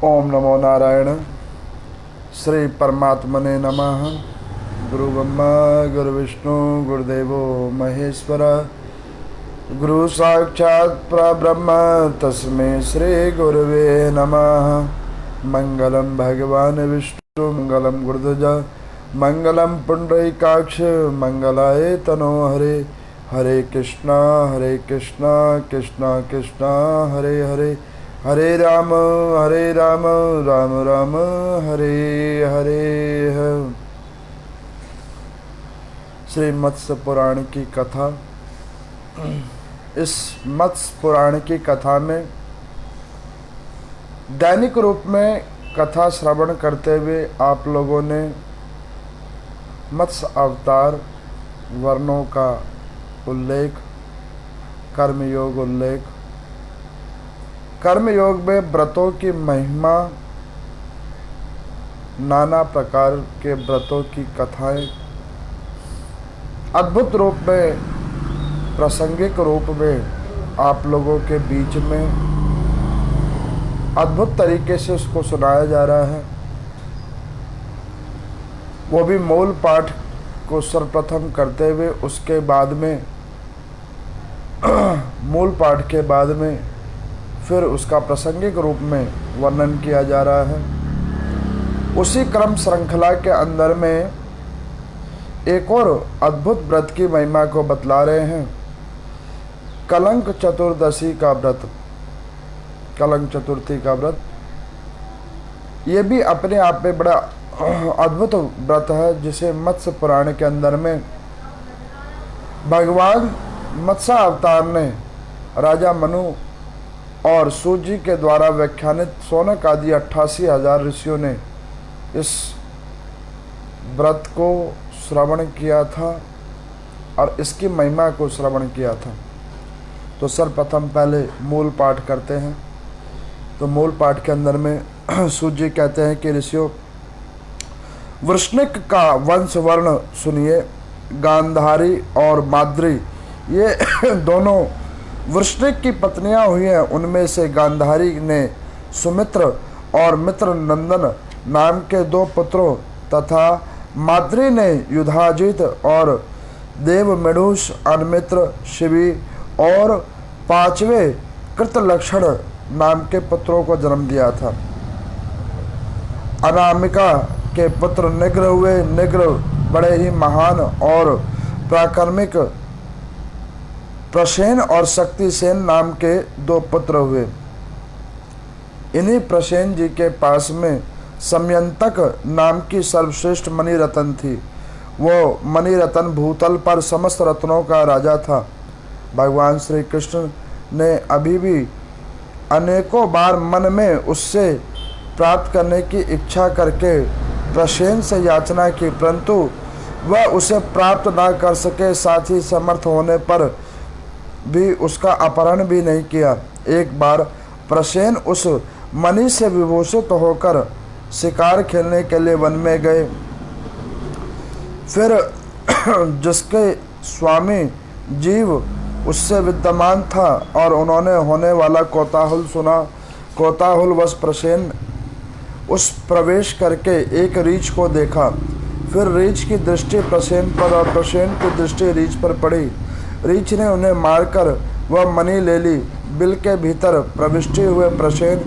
ओम नमो नारायण। श्री परमात्मने नमः। गुरु ब्रह्मा गुरु विष्णु गुरुदेवो महेश्वर, गुरु साक्षात् परब्रह्म तस्मै श्री गुरुवे नमः। मंगलम भगवान विष्णु मंगलम गुरुध्वज मंगलम पुंडरीकाक्ष मंगलाय तनो हरे। हरे कृष्णा कृष्णा कृष्णा हरे हरे, हरे राम राम राम हरे हरे। श्री मत्स्य पुराण की कथा। इस मत्स्य पुराण की कथा में दैनिक रूप में कथा श्रवण करते हुए आप लोगों ने मत्स्य अवतार, वर्णों का उल्लेख, कर्मयोग उल्लेख, कर्मयोग में व्रतों की महिमा, नाना प्रकार के व्रतों की कथाएं अद्भुत रूप में, प्रासंगिक रूप में आप लोगों के बीच में अद्भुत तरीके से उसको सुनाया जा रहा है। वो भी मूल पाठ को सर्वप्रथम करते हुए उसके बाद में मूल पाठ के बाद में फिर उसका प्रासंगिक रूप में वर्णन किया जा रहा है। उसी क्रम श्रृंखला के अंदर में एक और अद्भुत व्रत की महिमा को बतला रहे हैं। कलंक चतुर्दशी का व्रत, कलंक चतुर्थी का व्रत, ये भी अपने आप में बड़ा अद्भुत व्रत है, जिसे मत्स्य पुराण के अंदर में भगवान मत्स्य अवतार ने राजा मनु और सूत जी के द्वारा व्याख्यानित सोनक आदि 88,000 ऋषियों ने इस व्रत को श्रवण किया था और इसकी महिमा को श्रवण किया था। तो सर्वप्रथम पहले मूल पाठ करते हैं। तो मूल पाठ के अंदर में सूत जी कहते हैं कि ऋषियों, वृष्णिक का वंश वर्ण सुनिए। गांधारी और माद्री ये दोनों वृष्णिक की पत्नियां हुई हैं। उनमें से गांधारी ने सुमित्र और मित्र नंदन नाम के 2 पुत्रों तथा माद्री ने युधाजित और देवमेढुष, अनमित्र, शिवी और 5वें कृतलक्षण नाम के पुत्रों को जन्म दिया था। अनामिका के पुत्र निग्र हुए। निग्र बड़े ही महान और प्राक्रमिक प्रसेन और शक्तिसेन नाम के 2 पुत्र हुए। इन्हीं प्रसेन जी के पास में समयंतक नाम की सर्वश्रेष्ठ मणि रत्न थी। वो मणि रत्न भूतल पर समस्त रत्नों का राजा था। भगवान श्री कृष्ण ने अभी भी अनेकों बार मन में उससे प्राप्त करने की इच्छा करके प्रसेन से याचना की, परंतु वह उसे प्राप्त ना कर सके। साथ ही समर्थ होने पर भी उसका अपहरण भी नहीं किया। एक बार प्रसेन उस मणि से विभूषित होकर शिकार खेलने के लिए वन में गए। फिर जिसके स्वामी जीव उससे विद्यमान था और उन्होंने होने वाला कोताहल सुना। कोताहलवश प्रसेन उस प्रवेश करके एक रीछ को देखा। फिर रीछ की दृष्टि प्रसेन पर और प्रसेन की दृष्टि रीछ पर पड़ी। रीछ ने उन्हें मारकर वह मणि ले ली। बिल के भीतर प्रविष्टि हुए प्रसेन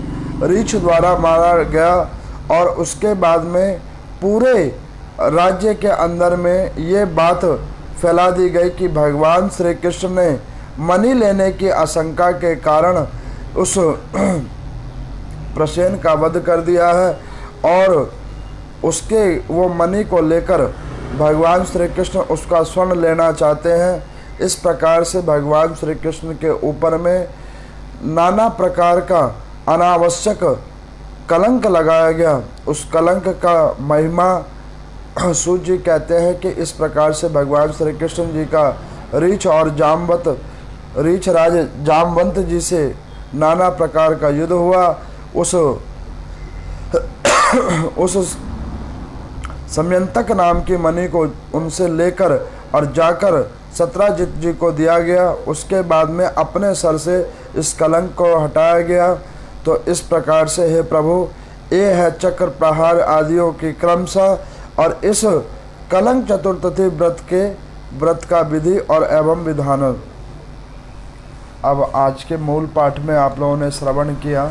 रीछ द्वारा मारा गया और उसके बाद में पूरे राज्य के अंदर में ये बात फैला दी गई कि भगवान श्री कृष्ण ने मणि लेने की आशंका के कारण उस प्रसेन का वध कर दिया है और उसके वो मणि को लेकर भगवान श्री कृष्ण उसका स्वर्ण लेना चाहते हैं। इस प्रकार से भगवान श्री कृष्ण के ऊपर में नाना प्रकार का अनावश्यक कलंक लगाया गया। उस कलंक का महिमा सूत जी कहते हैं कि इस प्रकार से भगवान श्री कृष्ण जी का रीछ और जामवंत, रीछ राज जामवंत जी से नाना प्रकार का युद्ध हुआ। उस समयंतक नाम की मणि को उनसे लेकर और जाकर सत्राजित जी को दिया गया। उसके बाद में अपने सर से इस कलंक को हटाया गया। तो इस प्रकार से हे प्रभु, ये है चक्र प्रहार आदियों की क्रमशः और इस कलंक चतुर्थी व्रत का विधि और एवं विधान। अब आज के मूल पाठ में आप लोगों ने श्रवण किया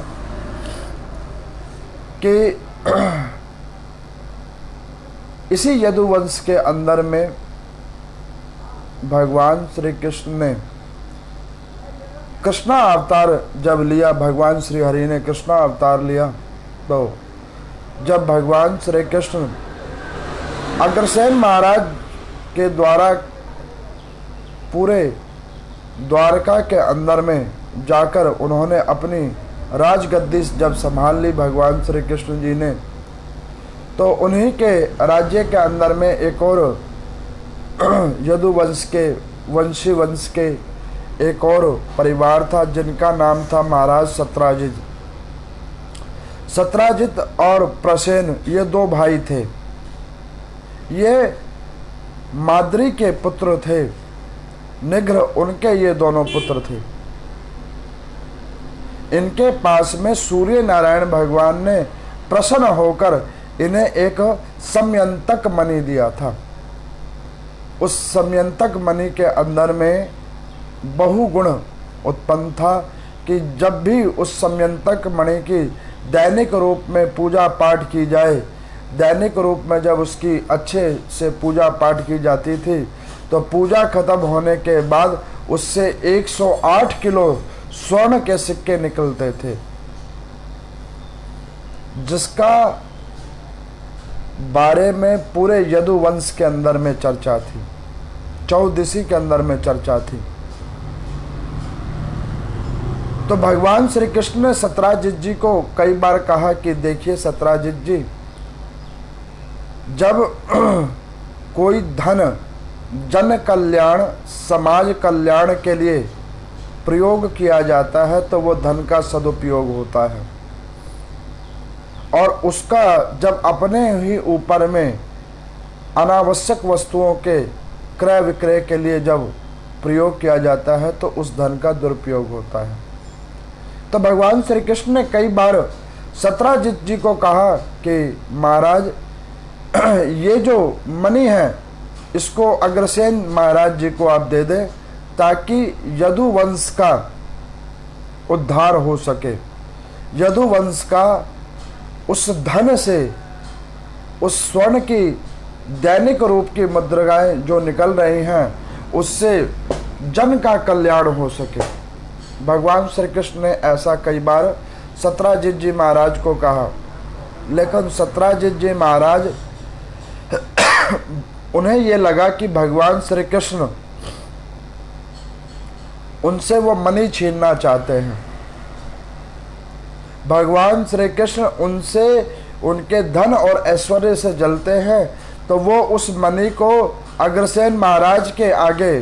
कि इसी यदुवंश के अंदर में भगवान श्री कृष्ण ने कृष्णा अवतार जब लिया, भगवान श्री हरि ने कृष्णा अवतार लिया, तो जब भगवान श्री कृष्ण अग्रसेन महाराज के द्वारा पूरे द्वारका के अंदर में जाकर उन्होंने अपनी राजगद्दी जब संभाल ली भगवान श्री कृष्ण जी ने, तो उन्हीं के राज्य के अंदर में एक और यदुवंश के वंशी वंश के एक और परिवार था जिनका नाम था महाराज सत्राजित। सत्राजित और प्रसेन ये दो भाई थे। ये माद्री के पुत्र थे, निग्र उनके ये दोनों पुत्र थे। इनके पास में सूर्य नारायण भगवान ने प्रसन्न होकर इन्हें एक समयंतक मणि दिया था। उस समयंतक मणि के अंदर में बहुगुण उत्पन्न था कि जब भी उस समयंतक मणि की दैनिक रूप में पूजा पाठ की जाए, दैनिक रूप में जब उसकी अच्छे से पूजा पाठ की जाती थी, तो पूजा खत्म होने के बाद उससे 108 किलो स्वर्ण के सिक्के निकलते थे, जिसका बारे में पूरे यदुवंश के अंदर में चर्चा थी, चौदसी के अंदर में चर्चा थी। तो भगवान श्री कृष्ण ने सत्राजित जी को कई बार कहा कि देखिए सत्राजित जी, जब कोई धन जन कल्याण समाज कल्याण के लिए प्रयोग किया जाता है तो वो धन का सदुपयोग होता है, और उसका जब अपने ही ऊपर में अनावश्यक वस्तुओं के क्रय विक्रय के लिए जब प्रयोग किया जाता है तो उस धन का दुरुपयोग होता है। तो भगवान श्री कृष्ण ने कई बार सत्राजित जी को कहा कि महाराज ये जो मणि है इसको अग्रसेन महाराज जी को आप दे दें ताकि यदुवंश का उद्धार हो सके। यदुवंश का उस धन से, उस स्वर्ण की दैनिक रूप की मुद्राएं जो निकल रही हैं, उससे जन का कल्याण हो सके। भगवान श्री कृष्ण ने ऐसा कई बार सत्राजित जी महाराज को कहा, लेकिन सत्राजित जी महाराज उन्हें ये लगा कि भगवान श्री कृष्ण उनसे वो मणि छीनना चाहते हैं। भगवान श्री कृष्ण उनसे उनके धन और ऐश्वर्य से जलते हैं, तो वो उस मणि को अग्रसेन महाराज के आगे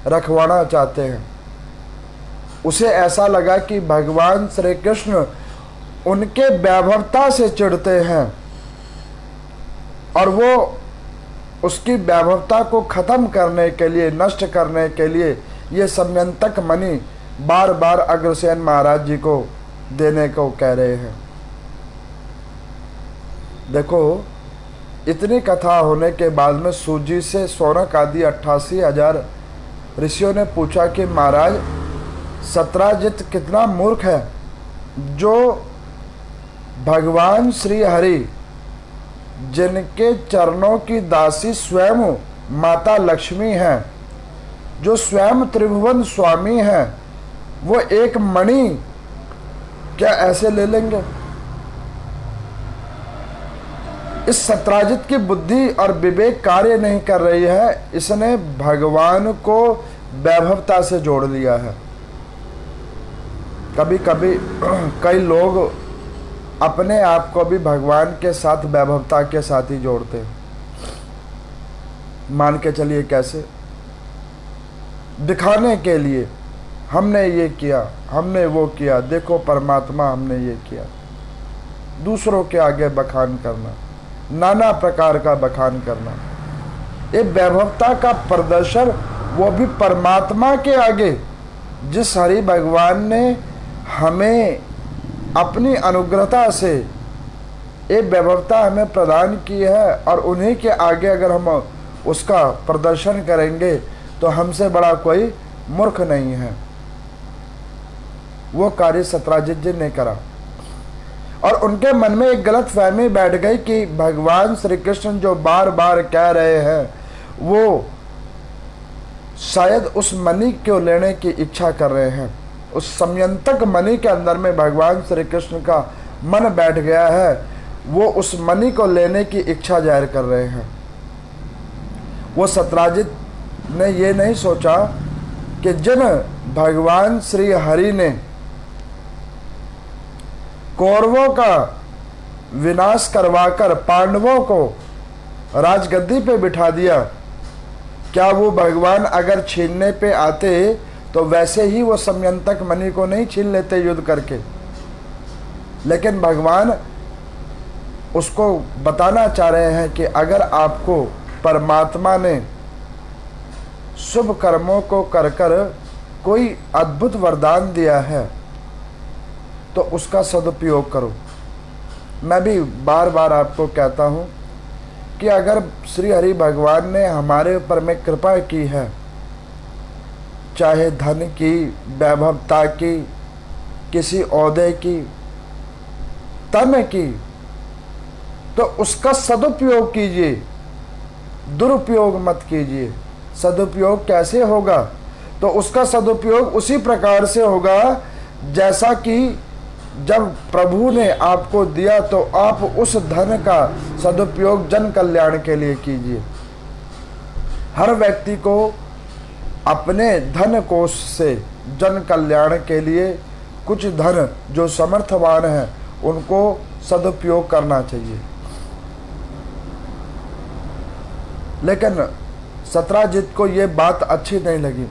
रखवाना चाहते हैं। उसे ऐसा लगा कि भगवान श्री कृष्ण उनके वैभवता से चिढ़ते हैं और वो उसकी वैभवता को खत्म करने के लिए, नष्ट करने के लिए ये समयंतक मणि बार बार अग्रसेन महाराज जी को देने को कह रहे हैं। देखो, इतनी कथा होने के बाद में सूजी से सौनक आदि 88,000 ऋषियों ने पूछा कि महाराज सत्राजित कितना मूर्ख है जो भगवान श्री हरि जिनके चरणों की दासी स्वयं माता लक्ष्मी हैं, जो स्वयं त्रिभुवन स्वामी हैं, वो एक मणि क्या ऐसे ले लेंगे? इस सत्राजित की बुद्धि और विवेक कार्य नहीं कर रही है। इसने भगवान को वैभवता से जोड़ लिया है। कभी कभी कई लोग अपने आप को भी भगवान के साथ वैभवता के साथ ही जोड़ते हैं। मान के चलिए कैसे? दिखाने के लिए हमने ये किया, हमने वो किया, देखो परमात्मा हमने ये किया। दूसरों के आगे बखान करना, नाना प्रकार का बखान करना, ये वैभवता का प्रदर्शन, वो भी परमात्मा के आगे। जिस हरि भगवान ने हमें अपनी अनुग्रहता से ये वैभवता हमें प्रदान की है और उन्हीं के आगे अगर हम उसका प्रदर्शन करेंगे तो हमसे बड़ा कोई मूर्ख नहीं है। वो कार्य सत्राजित जी ने करा और उनके मन में एक गलत फहमी बैठ गई कि भगवान श्री कृष्ण जो बार बार कह रहे हैं वो शायद उस मणि को लेने की इच्छा कर रहे हैं। उस समयंतक मणि के अंदर में भगवान श्री कृष्ण का मन बैठ गया है, वो उस मणि को लेने की इच्छा जाहिर कर रहे हैं। वो सत्राजित ने ये नहीं सोचा कि जिन भगवान श्री हरि ने कौरवों का विनाश करवाकर पांडवों को राजगद्दी पे बिठा दिया, क्या वो भगवान अगर छीनने पे आते तो वैसे ही वो समयंतक मणि को नहीं छीन लेते युद्ध करके। लेकिन भगवान उसको बताना चाह रहे हैं कि अगर आपको परमात्मा ने शुभ कर्मों को कर कर कोई अद्भुत वरदान दिया है तो उसका सदुपयोग करो। मैं भी बार बार आपको कहता हूँ कि अगर श्री हरि भगवान ने हमारे ऊपर में कृपा की है, चाहे धन की, वैभवता की, किसी ओहदे की, तन की, तो उसका सदुपयोग कीजिए, दुरुपयोग मत कीजिए। सदुपयोग कैसे होगा? तो उसका सदुपयोग उसी प्रकार से होगा जैसा कि जब प्रभु ने आपको दिया तो आप उस धन का सदुपयोग जन कल्याण के लिए कीजिए। हर व्यक्ति को अपने धन कोष से जन कल्याण के लिए कुछ धन जो समर्थवान है उनको सदुपयोग करना चाहिए। लेकिन सत्राजित को ये बात अच्छी नहीं लगी,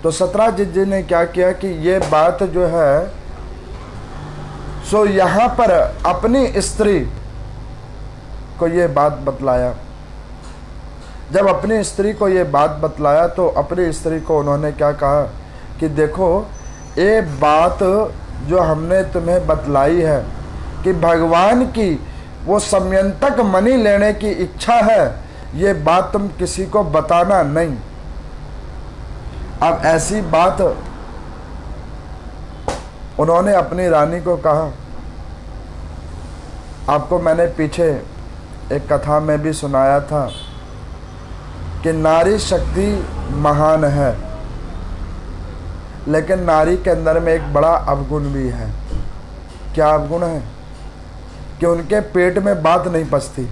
तो सत्राजित जी ने क्या किया कि ये बात जो है सो यहाँ पर अपनी स्त्री को ये बात बतलाया। जब अपनी स्त्री को ये बात बतलाया तो अपनी स्त्री को उन्होंने क्या कहा कि देखो, ये बात जो हमने तुम्हें बतलाई है कि भगवान की वो समयंतक मणि लेने की इच्छा है, ये बात तुम किसी को बताना नहीं। अब ऐसी बात उन्होंने अपनी रानी को कहा। आपको मैंने पीछे एक कथा में भी सुनाया था कि नारी शक्ति महान है, लेकिन नारी के अंदर में एक बड़ा अवगुण भी है। क्या अवगुण है? कि उनके पेट में बात नहीं पचती।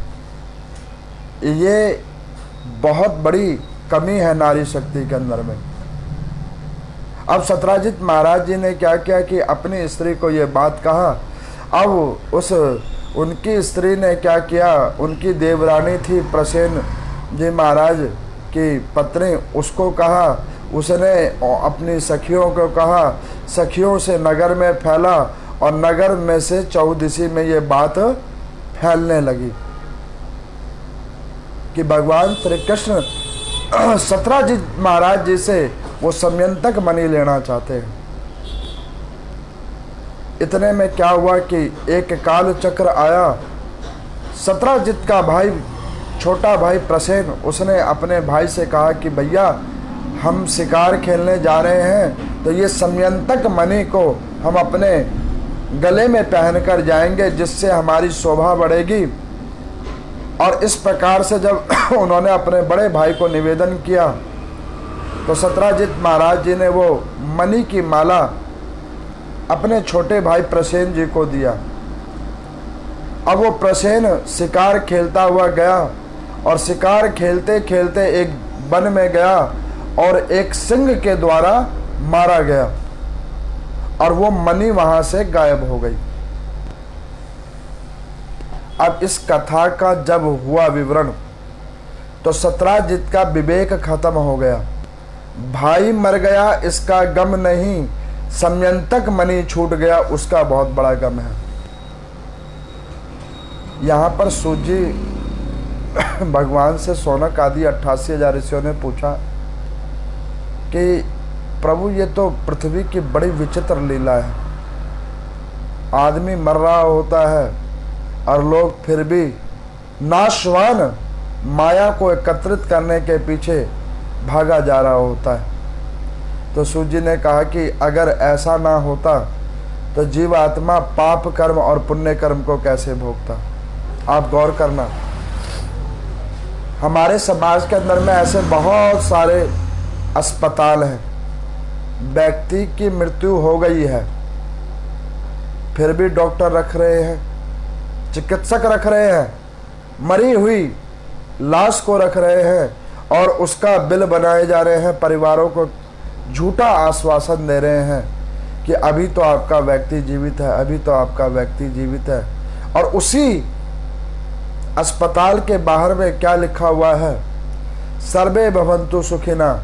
ये बहुत बड़ी कमी है नारी शक्ति के अंदर में। अब सत्राजित महाराज जी ने क्या किया कि अपनी स्त्री को ये बात कहा। अब उनकी स्त्री ने क्या किया, उनकी देवरानी थी प्रसेन जी महाराज की पत्नी, उसको कहा, उसने अपनी सखियों को कहा, सखियों से नगर में फैला और नगर में से चौदिशी में ये बात फैलने लगी कि भगवान श्री कृष्ण सत्राजित महाराज जी से वो समयंतक मणि लेना चाहते हैं। इतने में क्या हुआ कि एक काल चक्र आया। सत्राजित का भाई, छोटा भाई प्रसेन, उसने अपने भाई से कहा कि भैया हम शिकार खेलने जा रहे हैं तो ये समयंतक मणि को हम अपने गले में पहनकर जाएंगे जिससे हमारी शोभा बढ़ेगी। और इस प्रकार से जब उन्होंने अपने बड़े भाई को निवेदन किया तो सत्राजित महाराज जी ने वो मणि की माला अपने छोटे भाई प्रसेन जी को दिया। अब वो प्रसेन शिकार खेलता हुआ गया और शिकार खेलते खेलते एक वन में गया और एक सिंह के द्वारा मारा गया और वो मणि वहां से गायब हो गई। अब इस कथा का जब हुआ विवरण तो सत्राजित का विवेक खत्म हो गया। भाई मर गया इसका गम नहीं, समयंतक मणि छूट गया उसका बहुत बड़ा गम है। यहाँ पर सूजी भगवान से सोनक आदि 88,000 ऋषियों ने पूछा कि प्रभु ये तो पृथ्वी की बड़ी विचित्र लीला है। आदमी मर रहा होता है और लोग फिर भी नाशवान माया को एकत्रित करने के पीछे भागा जा रहा होता है। तो सूत जी ने कहा कि अगर ऐसा ना होता तो जीवात्मा पाप कर्म और पुण्य कर्म को कैसे भोगता। आप गौर करना, हमारे समाज के अंदर में ऐसे बहुत सारे अस्पताल हैं, व्यक्ति की मृत्यु हो गई है फिर भी डॉक्टर रख रहे हैं, चिकित्सक रख रहे हैं, मरी हुई लाश को रख रहे हैं और उसका बिल बनाए जा रहे हैं, परिवारों को झूठा आश्वासन दे रहे हैं कि अभी तो आपका व्यक्ति जीवित है, अभी तो आपका व्यक्ति जीवित है। और उसी अस्पताल के बाहर में क्या लिखा हुआ है? सर्वे भवन्तु सुखिना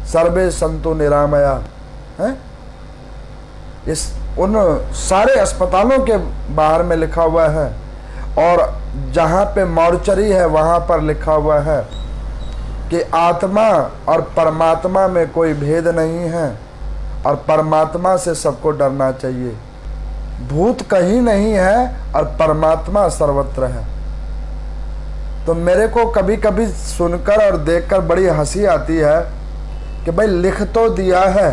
सर्वे सन्तु निरामया है। इस उन सारे अस्पतालों के बाहर में लिखा हुआ है और जहाँ पे मॉर्चरी है वहाँ पर लिखा हुआ है कि आत्मा और परमात्मा में कोई भेद नहीं है और परमात्मा से सबको डरना चाहिए। भूत कहीं नहीं है और परमात्मा सर्वत्र है। तो मेरे को कभी कभी सुनकर और देखकर बड़ी हंसी आती है कि भाई लिख तो दिया है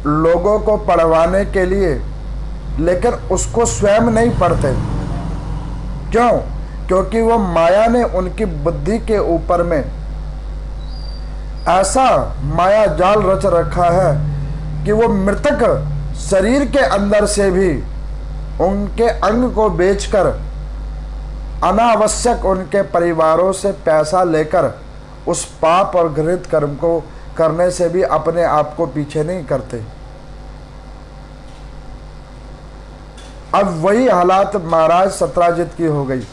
लोगों को पढ़वाने के लिए, लेकिन उसको स्वयं नहीं पढ़ते। क्यों? क्योंकि वो माया ने उनकी बुद्धि के ऊपर में ऐसा माया जाल रच रखा है कि वो मृतक शरीर के अंदर से भी उनके अंग को बेचकर अनावश्यक उनके परिवारों से पैसा लेकर उस पाप और घृणित कर्म को करने से भी अपने आप को पीछे नहीं करते। अब वही हालात महाराज सत्राजित की हो गई।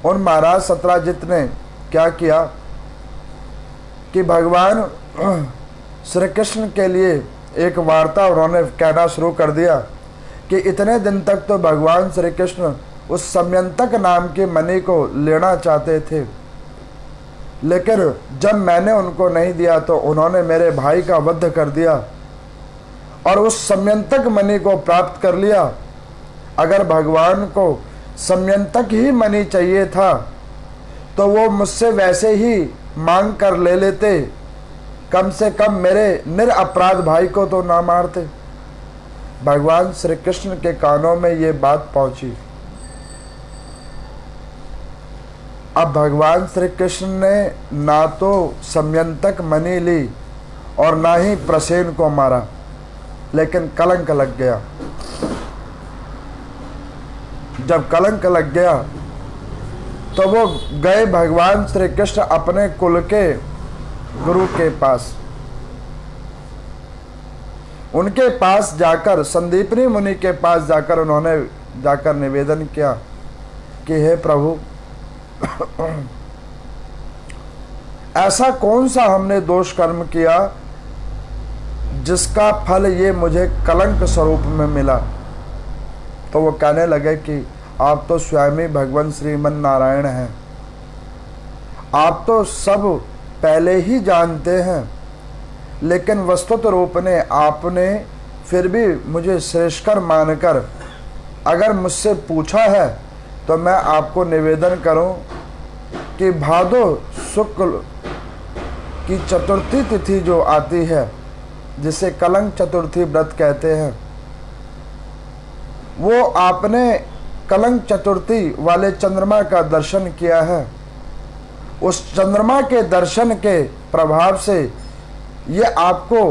उन महाराज सत्राजित ने क्या किया कि भगवान श्री कृष्ण के लिए एक वार्ता उन्होंने कहना शुरू कर दिया कि इतने दिन तक तो भगवान श्री कृष्ण उस समयंतक नाम के मणि को लेना चाहते थे, लेकिन जब मैंने उनको नहीं दिया तो उन्होंने मेरे भाई का वध कर दिया और उस समयंतक मणि को प्राप्त कर लिया। अगर भगवान को समयंतक ही मणि चाहिए था तो वो मुझसे वैसे ही मांग कर ले लेते, कम से कम मेरे निरअपराध भाई को तो ना मारते। भगवान श्री कृष्ण के कानों में ये बात पहुंची। अब भगवान श्री कृष्ण ने ना तो समयंतक मणि ली और ना ही प्रसेन को मारा, लेकिन कलंक लग गया। जब कलंक लग गया तो वो गए भगवान श्री कृष्ण अपने कुल के गुरु के पास। उनके पास जाकर, संदीपनी मुनि के पास जाकर उन्होंने जाकर निवेदन किया कि हे प्रभु, ऐसा कौन सा हमने दोष कर्म किया जिसका फल ये मुझे कलंक स्वरूप में मिला। तो वो कहने लगे कि आप तो स्वयं ही भगवान श्रीमन नारायण हैं, आप तो सब पहले ही जानते हैं, लेकिन वस्तुत रूप ने आपने फिर भी मुझे श्रेष्ठकर मानकर अगर मुझसे पूछा है तो मैं आपको निवेदन करूं कि भादो शुक्ल की चतुर्थी तिथि जो आती है, जिसे कलंक चतुर्थी व्रत कहते हैं, वो आपने कलंक चतुर्थी वाले चंद्रमा का दर्शन किया है। उस चंद्रमा के दर्शन के प्रभाव से ये आपको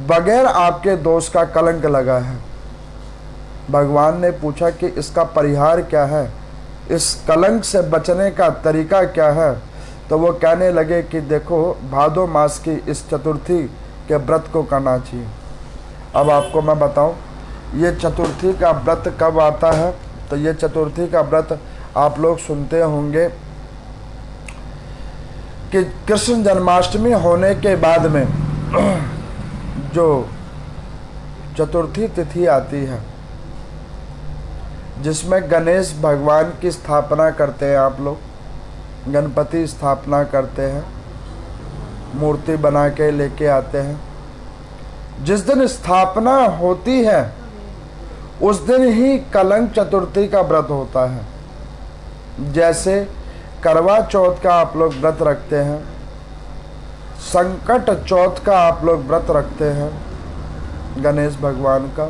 बगैर आपके दोष का कलंक लगा है। भगवान ने पूछा कि इसका परिहार क्या है, इस कलंक से बचने का तरीका क्या है। तो वो कहने लगे कि देखो, भादो मास की इस चतुर्थी के व्रत को करना चाहिए। अब आपको मैं बताऊं, ये चतुर्थी का व्रत कब आता है। तो ये चतुर्थी का व्रत आप लोग सुनते होंगे कि कृष्ण जन्माष्टमी होने के बाद में जो चतुर्थी तिथि आती है, जिसमें गणेश भगवान की स्थापना करते हैं। आप लोग गणपति स्थापना करते हैं, मूर्ति बना के लेके आते हैं। जिस दिन स्थापना होती है उस दिन ही कलंक चतुर्थी का व्रत होता है। जैसे करवा चौथ का आप लोग व्रत रखते हैं, संकट चौथ का आप लोग व्रत रखते हैं गणेश भगवान का,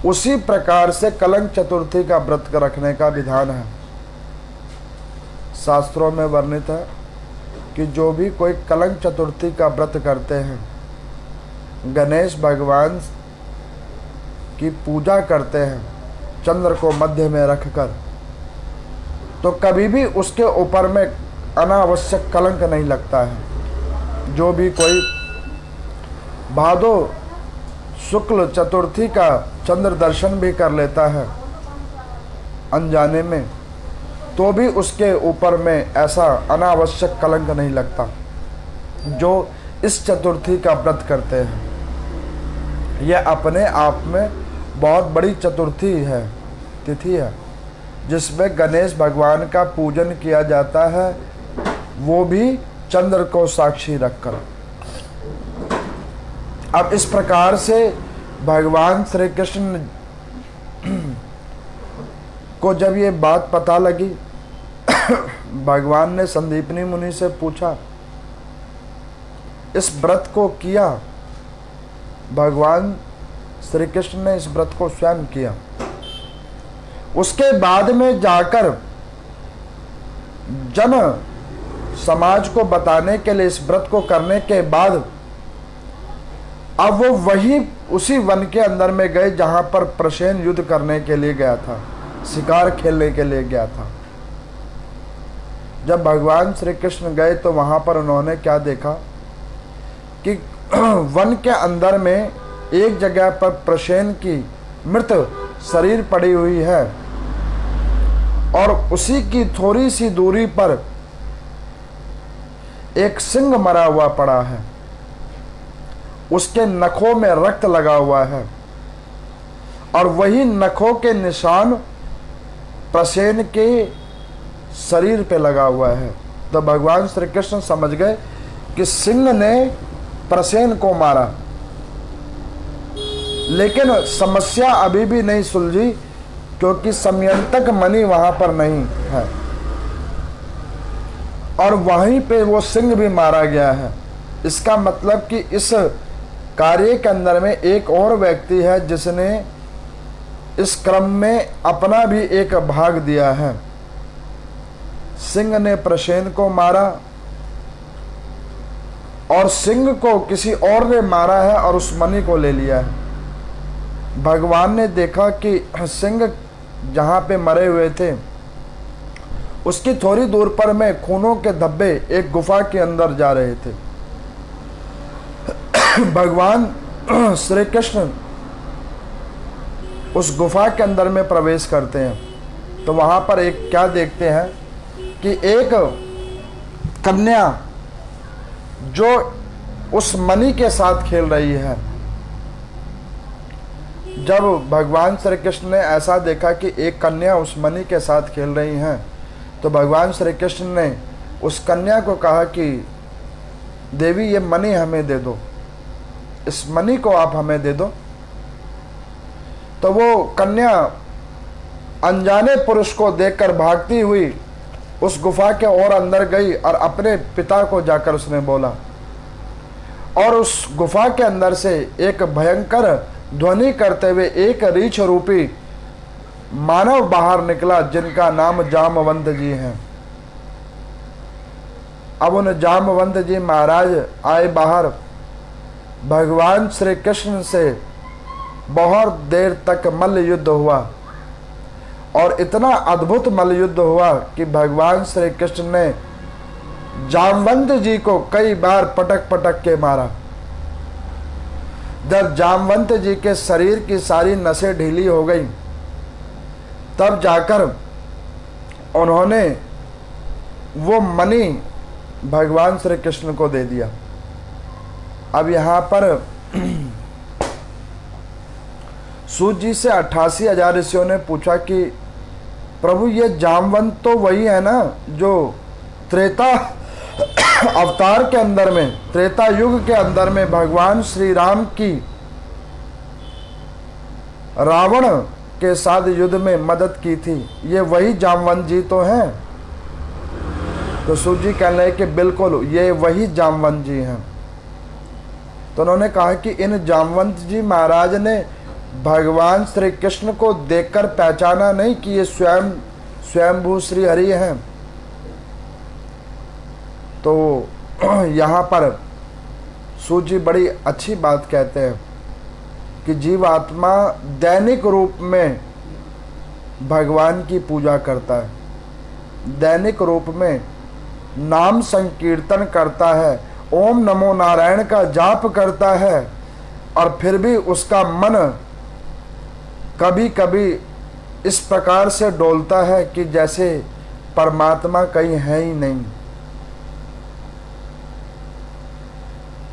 उसी प्रकार से कलंक चतुर्थी का व्रत रखने का विधान है। शास्त्रों में वर्णित है कि जो भी कोई कलंक चतुर्थी का व्रत करते हैं, गणेश भगवान की पूजा करते हैं चंद्र को मध्य में रखकर, तो कभी भी उसके ऊपर में अनावश्यक कलंक नहीं लगता है। जो भी कोई भादो शुक्ल चतुर्थी का चंद्र दर्शन भी कर लेता है अनजाने में, तो भी उसके ऊपर में ऐसा अनावश्यक कलंक नहीं लगता जो इस चतुर्थी का व्रत करते हैं। यह अपने आप में बहुत बड़ी चतुर्थी है, तिथि है, जिसमें गणेश भगवान का पूजन किया जाता है, वो भी चंद्र को साक्षी रखकर। अब इस प्रकार से भगवान श्री कृष्ण को जब ये बात पता लगी, भगवान ने संदीपनी मुनि से पूछा, इस व्रत को किया? भगवान श्री कृष्ण ने इस व्रत को स्वयं किया। उसके बाद में जाकर जन समाज को बताने के लिए इस व्रत को करने के बाद अब वो वही उसी वन के अंदर में गए जहां पर प्रसेन युद्ध करने के लिए गया था, शिकार खेलने के लिए गया था। जब भगवान श्री कृष्ण गए तो वहां पर उन्होंने क्या देखा कि वन के अंदर में एक जगह पर प्रसेन की मृत शरीर पड़ी हुई है और उसी की थोड़ी सी दूरी पर एक सिंह मरा हुआ पड़ा है, उसके नखों में रक्त लगा हुआ है और वही नखों के निशान प्रसेन के शरीर पे लगा हुआ है। तो भगवान श्री कृष्ण समझ गए कि सिंह ने प्रसेन को मारा, लेकिन समस्या अभी भी नहीं सुलझी क्योंकि समयंतक मणि वहां पर नहीं है और वहीं पे वो सिंह भी मारा गया है। इसका मतलब कि इस कार्य के अंदर में एक और व्यक्ति है जिसने इस क्रम में अपना भी एक भाग दिया है। सिंह ने प्रसेन को मारा और सिंह को किसी और ने मारा है और उस मणि को ले लिया है। भगवान ने देखा कि सिंह जहां पे मरे हुए थे उसकी थोड़ी दूर पर में खूनों के धब्बे एक गुफा के अंदर जा रहे थे। भगवान श्री कृष्ण उस गुफा के अंदर में प्रवेश करते हैं तो वहां पर एक क्या देखते हैं कि एक कन्या जो उस मणि के साथ खेल रही है। जब भगवान श्री कृष्ण ने ऐसा देखा कि एक कन्या उस मणि के साथ खेल रही हैं तो भगवान श्री कृष्ण ने उस कन्या को कहा कि देवी ये मणि हमें दे दो, इस मणि को आप हमें दे दो। तो वो कन्या अनजाने पुरुष को देखकर भागती हुई उस गुफा के और अंदर गई और अपने पिता को जाकर उसने बोला और उस गुफा के अंदर से एक भयंकर ध्वनि करते हुए एक रीछ रूपी मानव बाहर निकला जिनका नाम जामवंत जी हैं। अब उन जामवंत जी महाराज आए बाहर, भगवान श्री कृष्ण से बहुत देर तक मल्ल युद्ध हुआ और इतना अद्भुत मल्ल युद्ध हुआ कि भगवान श्री कृष्ण ने जामवंत जी को कई बार पटक पटक के मारा। जब जामवंत जी के शरीर की सारी नसें ढीली हो गई तब जाकर उन्होंने वो मणि भगवान श्री कृष्ण को दे दिया। अब यहाँ पर सूत जी से 88,000 ऋषियों ने पूछा कि प्रभु ये जामवंत तो वही है ना जो त्रेता अवतार के अंदर में, त्रेता युग के अंदर में भगवान श्री राम की रावण के साथ युद्ध में मदद की थी, ये वही जामवंत जी तो हैं। तो सूत जी कहने लगे कि बिल्कुल ये वही जामवंत जी हैं। तो उन्होंने कहा कि इन जामवंत जी महाराज ने भगवान श्री कृष्ण को देखकर पहचाना नहीं कि ये स्वयंभू श्री हरि हैं। तो यहाँ पर सूत जी बड़ी अच्छी बात कहते हैं कि जीवात्मा दैनिक रूप में भगवान की पूजा करता है, दैनिक रूप में नाम संकीर्तन करता है, ओम नमो नारायण का जाप करता है, और फिर भी उसका मन कभी कभी इस प्रकार से डोलता है कि जैसे परमात्मा कहीं है ही नहीं।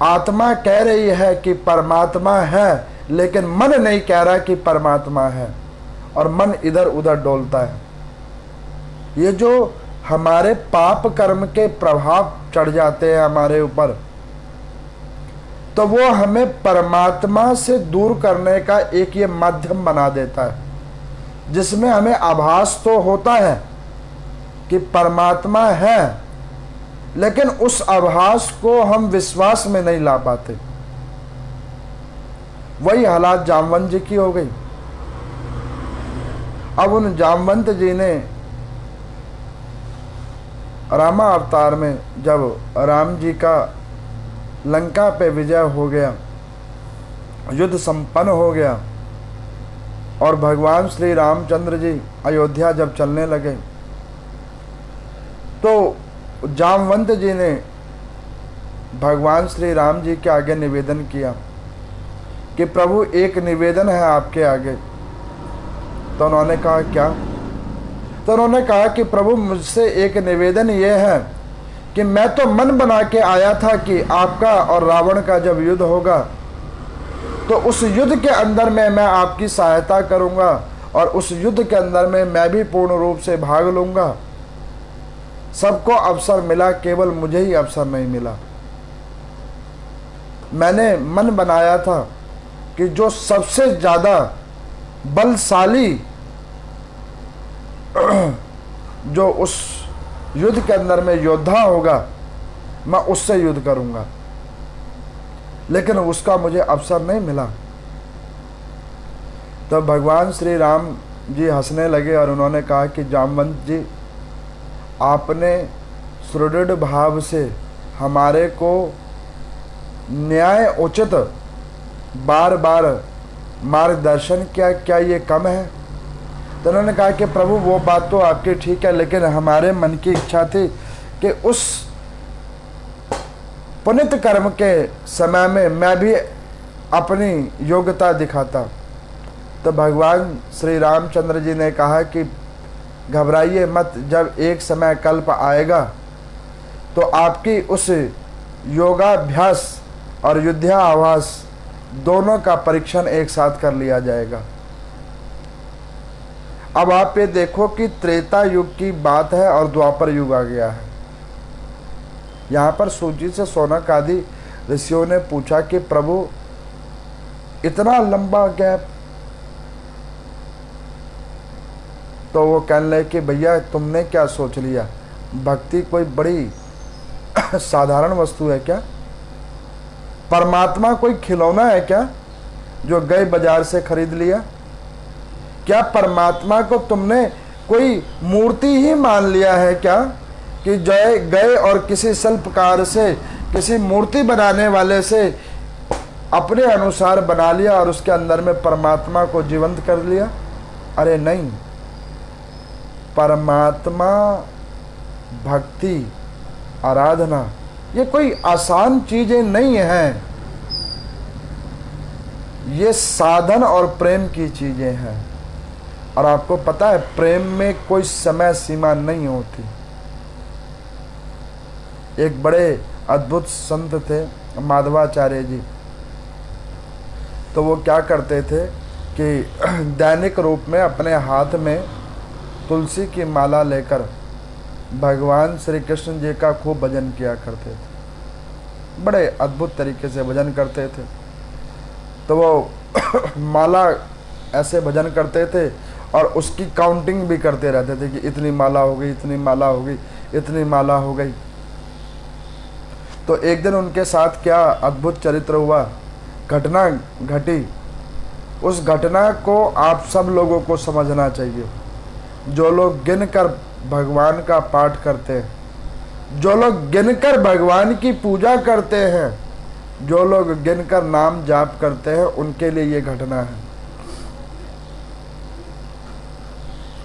आत्मा कह रही है कि परमात्मा है, लेकिन मन नहीं कह रहा कि परमात्मा है, और मन इधर उधर डोलता है। ये जो हमारे पाप कर्म के प्रभाव चढ़ जाते हैं हमारे ऊपर, तो वो हमें परमात्मा से दूर करने का एक ये माध्यम बना देता है, जिसमें हमें आभास तो होता है कि परमात्मा है, लेकिन उस आभास को हम विश्वास में नहीं ला पाते। वही हालात जामवंत जी की हो गई। अब उन जामवंत जी ने रामा अवतार में जब राम जी का लंका पे विजय हो गया, युद्ध संपन्न हो गया, और भगवान श्री रामचंद्र जी अयोध्या जब चलने लगे, तो जामवंत जी ने भगवान श्री राम जी के आगे निवेदन किया कि प्रभु एक निवेदन है आपके आगे। तो उन्होंने कहा क्या? तो उन्होंने कहा कि प्रभु मुझसे एक निवेदन ये है कि मैं तो मन बना के आया था कि आपका और रावण का जब युद्ध होगा तो उस युद्ध के अंदर में मैं आपकी सहायता करूंगा, और उस युद्ध के अंदर में मैं भी पूर्ण रूप से भाग लूंगा। सबको अवसर मिला, केवल मुझे ही अवसर नहीं मिला। मैंने मन बनाया था कि जो सबसे ज्यादा बलशाली जो उस युद्ध के अंदर में योद्धा होगा, मैं उससे युद्ध करूंगा, लेकिन उसका मुझे अवसर नहीं मिला। तो भगवान श्री राम जी हंसने लगे और उन्होंने कहा कि जामवंत जी, आपने सुदृढ़ भाव से हमारे को न्याय उचित बार बार मार्गदर्शन किया, क्या ये कम है? तो उन्होंने कहा कि प्रभु वो बात तो आपकी ठीक है, लेकिन हमारे मन की इच्छा थी कि उस पुनित कर्म के समय में मैं भी अपनी योग्यता दिखाता। तो भगवान श्री रामचंद्र जी ने कहा कि घबराइए मत, जब एक समय कल्प आएगा तो आपकी उस योगाभ्यास और युद्धाभ्यास दोनों का परीक्षण एक साथ कर लिया जाएगा। अब आप ये देखो कि त्रेता युग की बात है और द्वापर युग आ गया है। यहाँ पर सूची से सोनक आदि ऋषियों ने पूछा कि प्रभु इतना लंबा गैप? तो वो कहने लगे कि भैया तुमने क्या सोच लिया, भक्ति कोई बड़ी साधारण वस्तु है क्या? परमात्मा कोई खिलौना है क्या जो गए बाजार से खरीद लिया? क्या परमात्मा को तुमने कोई मूर्ति ही मान लिया है क्या कि जय गए और किसी शिल्पकार से, किसी मूर्ति बनाने वाले से अपने अनुसार बना लिया और उसके अंदर में परमात्मा को जीवंत कर लिया? अरे नहीं, परमात्मा भक्ति आराधना ये कोई आसान चीजें नहीं हैं, ये साधन और प्रेम की चीजें हैं। और आपको पता है प्रेम में कोई समय सीमा नहीं होती। एक बड़े अद्भुत संत थे माधवाचार्य जी, तो वो क्या करते थे कि दैनिक रूप में अपने हाथ में तुलसी की माला लेकर भगवान श्री कृष्ण जी का खूब भजन किया करते थे। बड़े अद्भुत तरीके से भजन करते थे। तो वो माला ऐसे भजन करते थे और उसकी काउंटिंग भी करते रहते थे कि इतनी माला हो गई, इतनी माला हो गई, इतनी माला हो गई। तो एक दिन उनके साथ क्या अद्भुत चरित्र हुआ, घटना घटी। उस घटना को आप सब लोगों को समझना चाहिए। जो लोग गिनकर भगवान का पाठ करते हैं, जो लोग गिनकर भगवान की पूजा करते हैं, जो लोग गिनकर नाम जाप करते हैं, उनके लिए ये घटना है।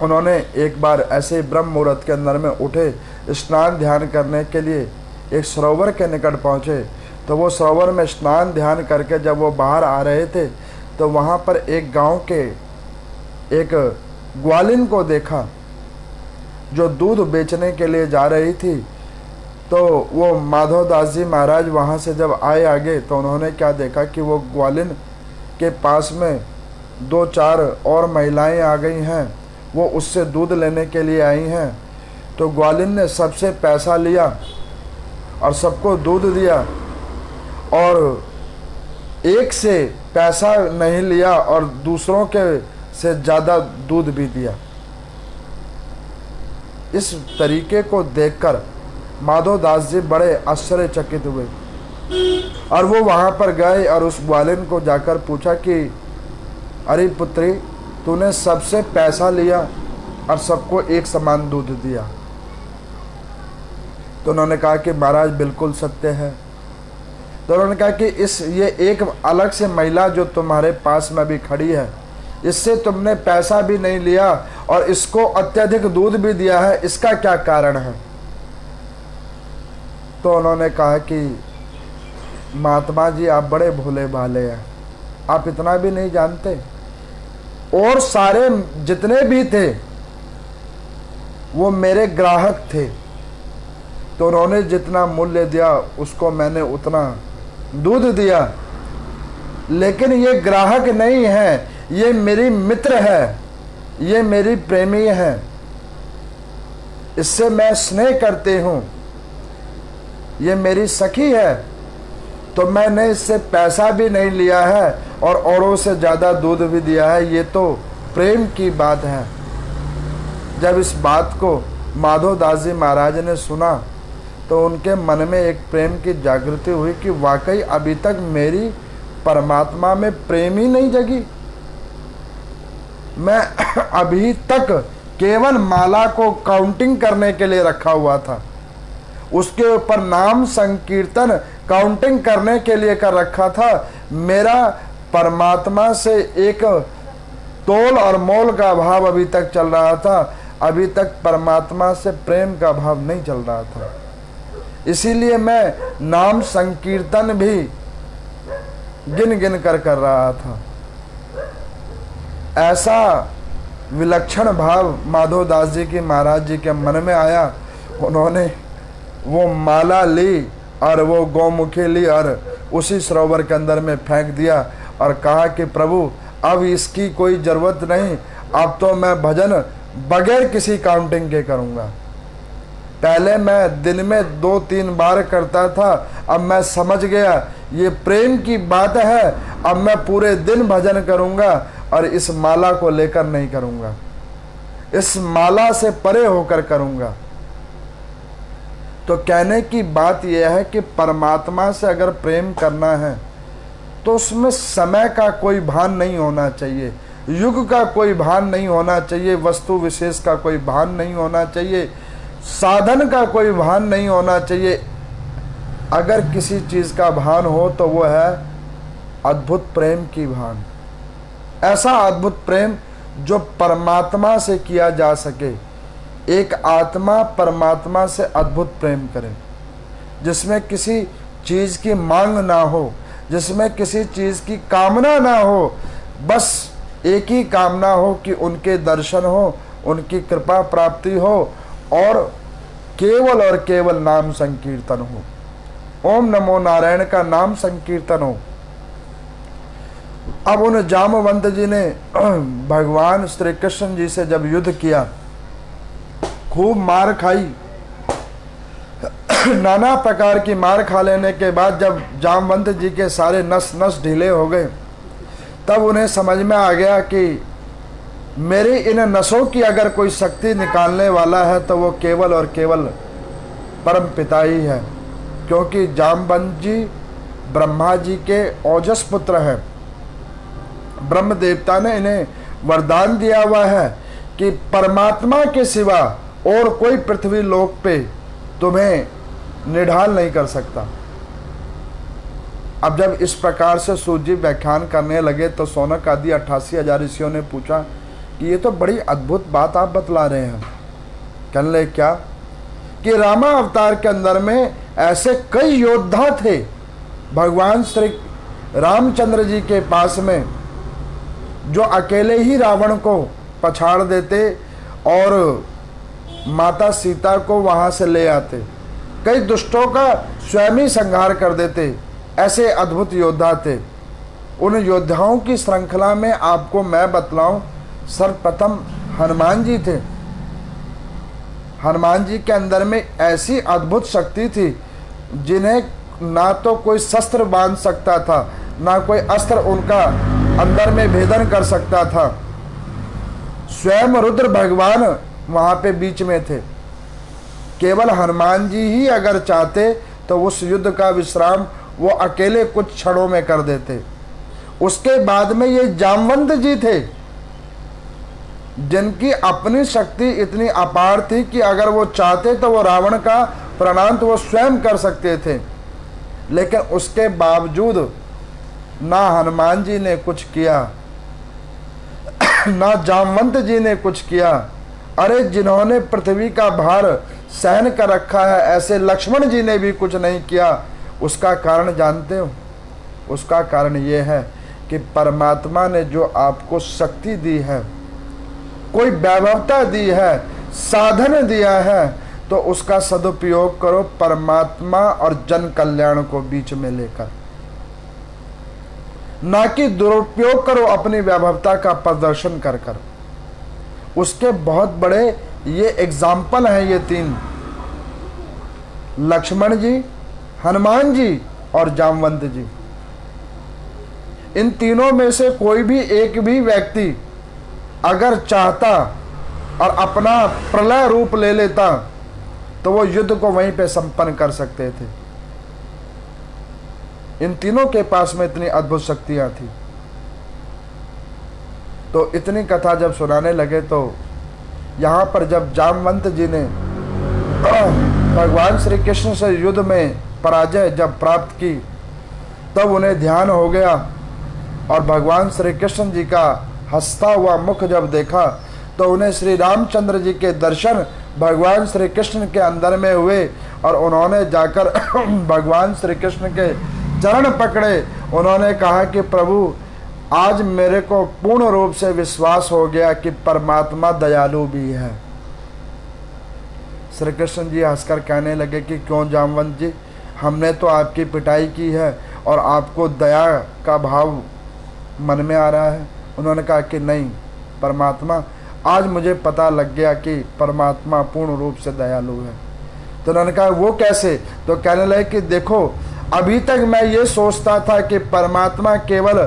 उन्होंने एक बार ऐसे ब्रह्म मुहूर्त के अंदर में उठे, स्नान ध्यान करने के लिए एक सरोवर के निकट पहुँचे। तो वो सरोवर में स्नान ध्यान करके जब वो बाहर आ रहे थे तो वहाँ पर एक गांव के एक ग्वालिन को देखा जो दूध बेचने के लिए जा रही थी। तो वो माधवदास जी महाराज वहाँ से जब आए आगे तो उन्होंने क्या देखा कि वो ग्वालिन के पास में 2-4 और महिलाएं आ गई हैं, वो उससे दूध लेने के लिए आई हैं। तो ग्वालिन ने सबसे पैसा लिया और सबको दूध दिया, और एक से पैसा नहीं लिया और दूसरों के से ज़्यादा दूध भी दिया। इस तरीके को देखकर माधवदास जी बड़े आश्चर्यचकित हुए और वो वहाँ पर गए और उस ग्वालिन को जाकर पूछा कि अरे पुत्री, तूने सबसे पैसा लिया और सबको एक समान दूध दिया। तो उन्होंने कहा कि महाराज बिल्कुल सत्य है। तो उन्होंने कहा कि ये एक अलग से महिला जो तुम्हारे पास में भी खड़ी है, इससे तुमने पैसा भी नहीं लिया और इसको अत्यधिक दूध भी दिया है, इसका क्या कारण है? तो उन्होंने कहा कि महात्मा जी आप बड़े भोले भाले हैं, आप इतना भी नहीं जानते। और सारे जितने भी थे वो मेरे ग्राहक थे, तो उन्होंने जितना मूल्य दिया उसको मैंने उतना दूध दिया। लेकिन ये ग्राहक नहीं है, ये मेरी मित्र है, ये मेरी प्रेमी है, इससे मैं स्नेह करती हूँ, ये मेरी सखी है। तो मैंने इससे पैसा भी नहीं लिया है और औरों से ज़्यादा दूध भी दिया है। ये तो प्रेम की बात है। जब इस बात को माधवदास जी महाराज ने सुना तो उनके मन में एक प्रेम की जागृति हुई कि वाकई अभी तक मेरी परमात्मा में प्रेम ही नहीं जगी। मैं अभी तक केवल माला को काउंटिंग करने के लिए रखा हुआ था, उसके ऊपर नाम संकीर्तन काउंटिंग करने के लिए कर रखा था। मेरा परमात्मा से एक तोल और मोल का भाव अभी तक चल रहा था, अभी तक परमात्मा से प्रेम का भाव नहीं चल रहा था। इसीलिए मैं नाम संकीर्तन भी गिन गिन कर रहा था। ऐसा विलक्षण भाव माधवदास जी की महाराज जी के मन में आया। उन्होंने वो माला ली और वो गौमुखी ली और उसी सरोवर के अंदर में फेंक दिया और कहा कि प्रभु अब इसकी कोई ज़रूरत नहीं, अब तो मैं भजन बगैर किसी काउंटिंग के करूँगा। पहले मैं दिन में 2-3 बार करता था, अब मैं समझ गया ये प्रेम की बात है, अब मैं पूरे दिन भजन करूँगा और इस माला को लेकर नहीं करूँगा, इस माला से परे होकर करूँगा। तो कहने की बात यह है कि परमात्मा से अगर प्रेम करना है तो उसमें समय का कोई भान नहीं होना चाहिए, युग का कोई भान नहीं होना चाहिए, वस्तु विशेष का कोई भान नहीं होना चाहिए, साधन का कोई भान नहीं होना चाहिए। अगर किसी चीज़ का भान हो तो वो है अद्भुत प्रेम की भान। ऐसा अद्भुत प्रेम जो परमात्मा से किया जा सके। एक आत्मा परमात्मा से अद्भुत प्रेम करे, जिसमें किसी चीज़ की मांग ना हो, जिसमें किसी चीज़ की कामना ना हो, बस एक ही कामना हो कि उनके दर्शन हो, उनकी कृपा प्राप्ति हो और केवल नाम संकीर्तन हो। ओम नमो नारायण का नाम संकीर्तन हो। अब उन जामवंत जी ने भगवान श्री कृष्ण जी से जब युद्ध किया, खूब मार खाई, नाना प्रकार की मार खा लेने के बाद जब जामवंत जी के सारे नस नस ढीले हो गए, तब उन्हें समझ में आ गया कि मेरी इन नसों की अगर कोई शक्ति निकालने वाला है तो वो केवल और केवल परम पिता ही है, क्योंकि जामवंत जी ब्रह्मा जी के ओजस पुत्र हैं। ब्रह्म देवता ने इन्हें वरदान दिया हुआ है कि परमात्मा के सिवा और कोई पृथ्वी लोक पे तुम्हें निढाल नहीं कर सकता। अब जब इस प्रकार से सूत जी व्याख्यान करने लगे तो शौनक आदि 88,000 ऋषियों ने पूछा कि ये तो बड़ी अद्भुत बात आप बतला रहे हैं। कहने लगे क्या? कि रामा अवतार के अंदर में ऐसे कई योद्धा थे भगवान श्री रामचंद्र जी के पास में, जो अकेले ही रावण को पछाड़ देते और माता सीता को वहां से ले आते, कई दुष्टों का स्वयं ही संहार कर देते। ऐसे अद्भुत योद्धा थे। उन योद्धाओं की श्रृंखला में आपको मैं बतलाऊं, सर्वप्रथम हनुमान जी थे। हनुमान जी के अंदर में ऐसी अद्भुत शक्ति थी जिन्हें ना तो कोई शस्त्र बांध सकता था, ना कोई अस्त्र उनका अंदर में भेदन कर सकता था। स्वयं रुद्र भगवान वहां पे बीच में थे। केवल हनुमान जी ही अगर चाहते तो उस युद्ध का विश्राम वो अकेले कुछ क्षणों में कर देते। उसके बाद में ये जामवंत जी थे, जिनकी अपनी शक्ति इतनी अपार थी कि अगर वो चाहते तो वो रावण का प्रणांत वो स्वयं कर सकते थे। लेकिन उसके बावजूद ना हनुमान जी ने कुछ किया, ना जामवंत जी ने कुछ किया। अरे जिन्होंने पृथ्वी का भार सहन कर रखा है, ऐसे लक्ष्मण जी ने भी कुछ नहीं किया। उसका कारण जानते हो? उसका कारण ये है कि परमात्मा ने जो आपको शक्ति दी है, कोई वैभवता दी है, साधन दिया है, तो उसका सदुपयोग करो परमात्मा और जन कल्याण को बीच में लेकर, ना कि दुरुपयोग करो अपनी वैभवता का प्रदर्शन कर कर। उसके बहुत बड़े ये एग्जाम्पल हैं ये तीन, लक्ष्मण जी, हनुमान जी और जामवंत जी। इन तीनों में से कोई भी एक भी व्यक्ति अगर चाहता और अपना प्रलय रूप ले लेता तो वो युद्ध को वहीं पे संपन्न कर सकते थे। इन तीनों के पास में इतनी अद्भुत शक्तियां थी। तो इतनी कथा जब सुनाने लगे तो यहां पर जब जामवंत जी ने भगवान श्री कृष्ण से युद्ध में पराजय जब प्राप्त की, तब उन्हें ध्यान हो गया और भगवान श्री कृष्ण जी का हंसता हुआ मुख जब देखा तो उन्हें श्री रामचंद्र जी के दर्शन भगवान श्री कृष्ण के अंदर में हुए और उन्होंने जाकर भगवान श्री कृष्ण के चरण पकड़े। उन्होंने कहा कि प्रभु, आज मेरे को पूर्ण रूप से विश्वास हो गया कि परमात्मा दयालु भी है। श्री कृष्ण जी हंसकर कहने लगे कि क्यों जामवंत जी, हमने तो आपकी पिटाई की है और आपको दया का भाव मन में आ रहा है। उन्होंने कहा कि नहीं परमात्मा, आज मुझे पता लग गया कि परमात्मा पूर्ण रूप से दयालु है। तो उन्होंने कहा वो कैसे? तो कहने लगे कि देखो, अभी तक मैं ये सोचता था कि परमात्मा केवल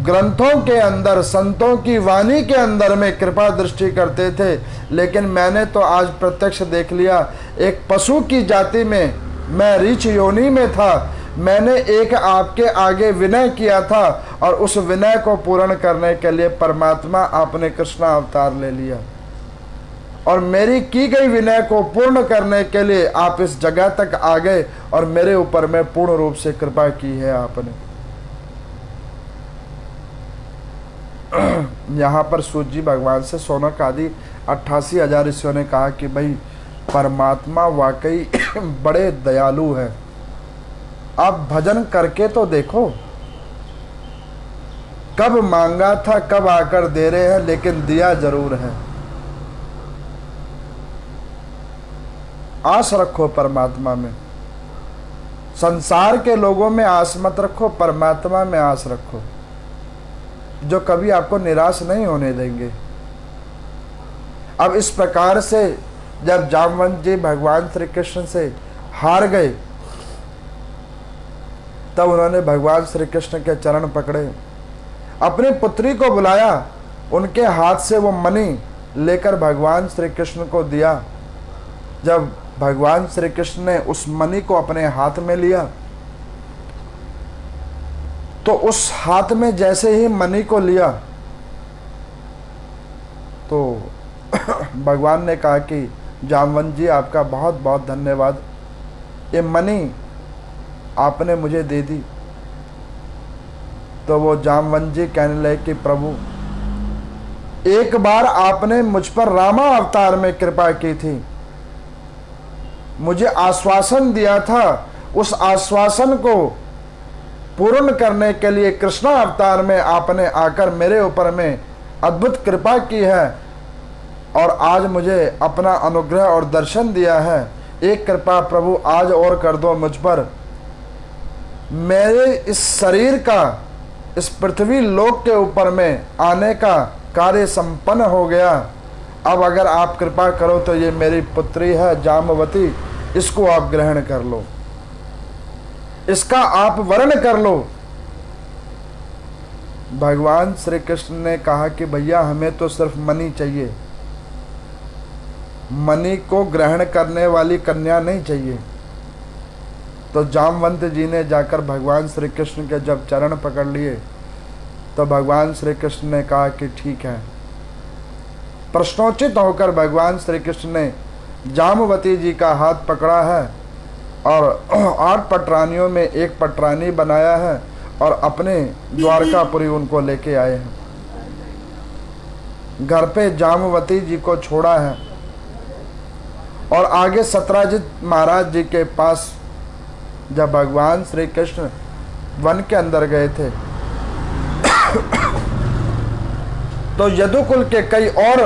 ग्रंथों के अंदर, संतों की वाणी के अंदर में कृपा दृष्टि करते थे, लेकिन मैंने तो आज प्रत्यक्ष देख लिया। एक पशु की जाति में मैं रीछ योनि में था, मैंने एक आपके आगे विनय किया था और उस विनय को पूर्ण करने के लिए परमात्मा आपने कृष्ण अवतार ले लिया और मेरी की गई विनय को पूर्ण करने के लिए आप इस जगह तक आ गए और मेरे ऊपर में पूर्ण रूप से कृपा की है आपने। यहाँ पर सूत जी भगवान से शौनक आदि 88,000 ऋषियों ने कहा कि भाई परमात्मा वाकई बड़े दयालु है, आप भजन करके तो देखो। कब मांगा था कब आकर दे रहे हैं, लेकिन दिया जरूर है। आस रखो परमात्मा में। संसार के लोगों में आस मत रखो, परमात्मा में आस रखो, जो कभी आपको निराश नहीं होने देंगे। अब इस प्रकार से जब जामवंत जी भगवान श्री कृष्ण से हार गए, तब उन्होंने भगवान श्री कृष्ण के चरण पकड़े अपनी पुत्री को बुलाया, उनके हाथ से वो मणि लेकर भगवान श्री कृष्ण को दिया। जब भगवान श्री कृष्ण ने उस मणि को अपने हाथ में लिया तो उस हाथ में जैसे ही मणि को लिया तो भगवान ने कहा कि जामवंत जी, आपका बहुत बहुत धन्यवाद, ये मणि आपने मुझे दे दी। तो वो जामवंत जी कहने लगे कि प्रभु, एक बार आपने मुझ पर रामा अवतार में कृपा की थी, मुझे आश्वासन दिया था, उस आश्वासन को पूर्ण करने के लिए कृष्णा अवतार में आपने आकर मेरे ऊपर में अद्भुत कृपा की है और आज मुझे अपना अनुग्रह और दर्शन दिया है। एक कृपा प्रभु आज और कर दो मुझ पर। मेरे इस शरीर का इस पृथ्वी लोक के ऊपर में आने का कार्य संपन्न हो गया। अब अगर आप कृपा करो तो ये मेरी पुत्री है जाम्बवती, इसको आप ग्रहण कर लो, इसका आप वर्ण कर लो। भगवान श्री कृष्ण ने कहा कि भैया हमें तो सिर्फ मणि चाहिए, मणि को ग्रहण करने वाली कन्या नहीं चाहिए। तो जामवंत जी ने जाकर भगवान श्री कृष्ण के जब चरण पकड़ लिए तो भगवान श्री कृष्ण ने कहा कि ठीक है। प्रश्नोचित होकर भगवान श्री कृष्ण ने जामवती जी का हाथ पकड़ा है और 8 पटरानियों में एक पटरानी बनाया है और अपने द्वारकापुरी उनको लेके आए हैं। घर पे जामवती जी को छोड़ा है और आगे सत्राजित महाराज जी के पास जब भगवान श्री कृष्ण वन के अंदर गए थे तो यदुकुल के कई और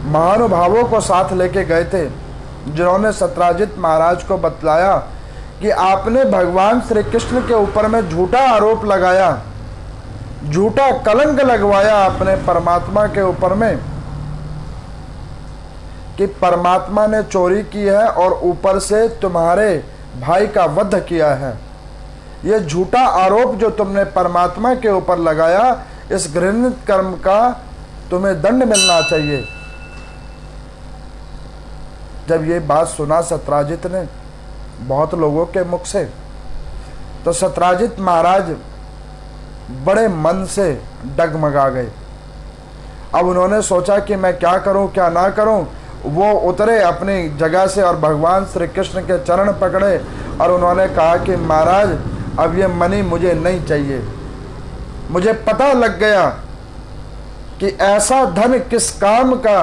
महानुभावों को साथ लेके गए थे, जिन्होंने सत्राजित महाराज को बतलाया कि आपने भगवान श्री कृष्ण के ऊपर में झूठा आरोप लगाया, झूठा कलंक लगवाया अपने परमात्मा के ऊपर में कि परमात्मा ने चोरी की है और ऊपर से तुम्हारे भाई का वध किया है। यह झूठा आरोप जो तुमने परमात्मा के ऊपर लगाया, इस घृणित कर्म का तुम्हें दंड मिलना चाहिए। जब ये बात सुना सत्राजित ने बहुत लोगों के मुख से, तो सत्राजित महाराज बड़े मन से डगमगा गए। अब उन्होंने सोचा कि मैं क्या करूं क्या ना करूं। वो उतरे अपनी जगह से और भगवान श्री कृष्ण के चरण पकड़े और उन्होंने कहा कि महाराज, अब ये मणि मुझे नहीं चाहिए। मुझे पता लग गया कि ऐसा धन किस काम का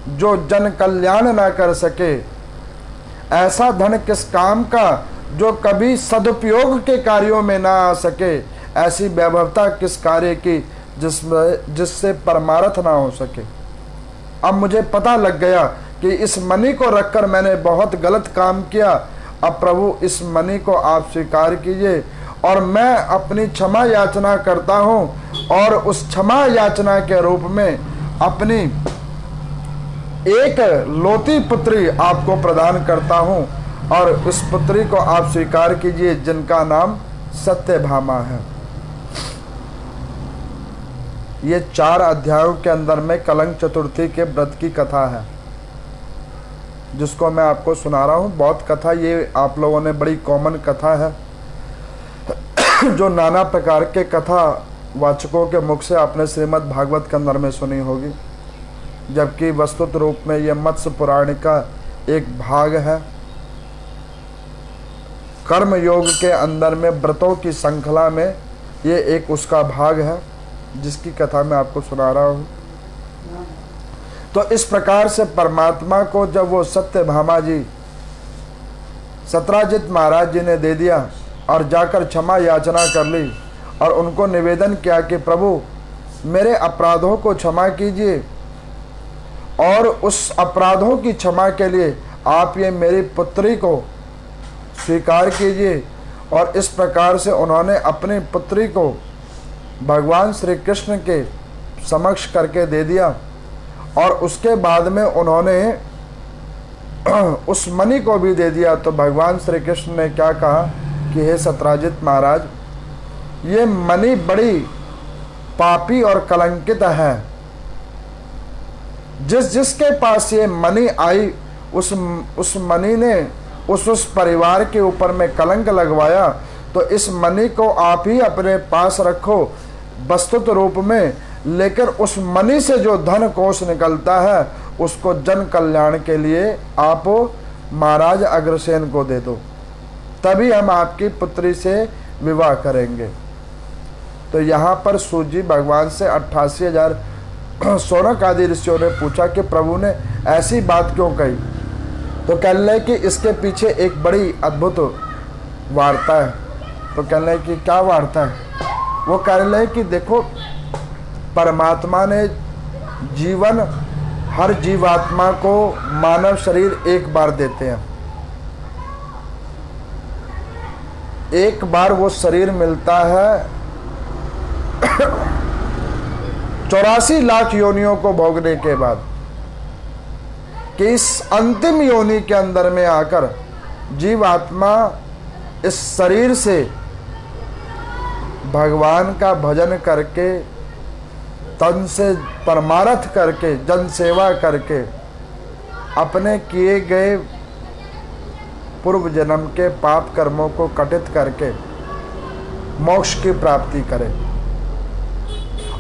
जो जन कल्याण ना कर सके, ऐसा धन किस काम का जो कभी सदुपयोग के कार्यों में ना आ सके, ऐसी वैभवता किस कार्य की जिससे परमार्थ ना हो सके। अब मुझे पता लग गया कि इस मणि को रखकर मैंने बहुत गलत काम किया। अब प्रभु इस मणि को आप स्वीकार कीजिए और मैं अपनी क्षमा याचना करता हूँ और उस क्षमा याचना के रूप में अपनी एक लोती पुत्री आपको प्रदान करता हूँ और उस पुत्री को आप स्वीकार कीजिए जिनका नाम सत्यभामा है। ये 4 अध्यायों के अंदर में कलंक चतुर्थी के व्रत की कथा है जिसको मैं आपको सुना रहा हूँ। बहुत कथा ये आप लोगों ने बड़ी कॉमन कथा है जो नाना प्रकार के कथा वाचकों के मुख से आपने श्रीमद् भागवत के अंदर में सुनी होगी, जबकि वस्तुत रूप में यह मत्स्य पुराण का एक भाग है। कर्म योग के अंदर में व्रतों की श्रृंखला में ये एक उसका भाग है जिसकी कथा मैं आपको सुना रहा हूँ। तो इस प्रकार से परमात्मा को जब वो सत्यभामा जी सत्राजित महाराज जी ने दे दिया और जाकर क्षमा याचना कर ली और उनको निवेदन किया कि प्रभु मेरे अपराधों को क्षमा कीजिए और उस अपराधों की क्षमा के लिए आप ये मेरी पुत्री को स्वीकार कीजिए। और इस प्रकार से उन्होंने अपनी पुत्री को भगवान श्री कृष्ण के समक्ष करके दे दिया और उसके बाद में उन्होंने उस मणि को भी दे दिया। तो भगवान श्री कृष्ण ने क्या कहा कि हे सत्राजित महाराज, ये मणि बड़ी पापी और कलंकित है। जिसके पास ये मणि आई उस मणि ने उस परिवार के ऊपर में कलंक लगवाया। तो इस मणि को आप ही अपने पास रखो वस्तुत रूप में, लेकिन उस मणि से जो धन कोष निकलता है उसको जन कल्याण के लिए आप महाराज अग्रसेन को दे दो, तभी हम आपकी पुत्री से विवाह करेंगे। तो यहाँ पर सूत जी भगवान से 88,000 शौनक आदि ऋषियों ने पूछा कि प्रभु ने ऐसी बात क्यों कही। तो कहने लगे कि इसके पीछे एक बड़ी अद्भुत वार्ता है। तो कहने लगे कि क्या वार्ता है? वो कहने लगे कि देखो, परमात्मा ने हर जीवात्मा को मानव शरीर एक बार देते हैं। एक बार वो शरीर मिलता है 84 लाख योनियों को भोगने के बाद, कि इस अंतिम योनि के अंदर में आकर जीवात्मा इस शरीर से भगवान का भजन करके, तन से परमार्थ करके, जन सेवा करके, अपने किए गए पूर्व जन्म के पाप कर्मों को कटित करके मोक्ष की प्राप्ति करे।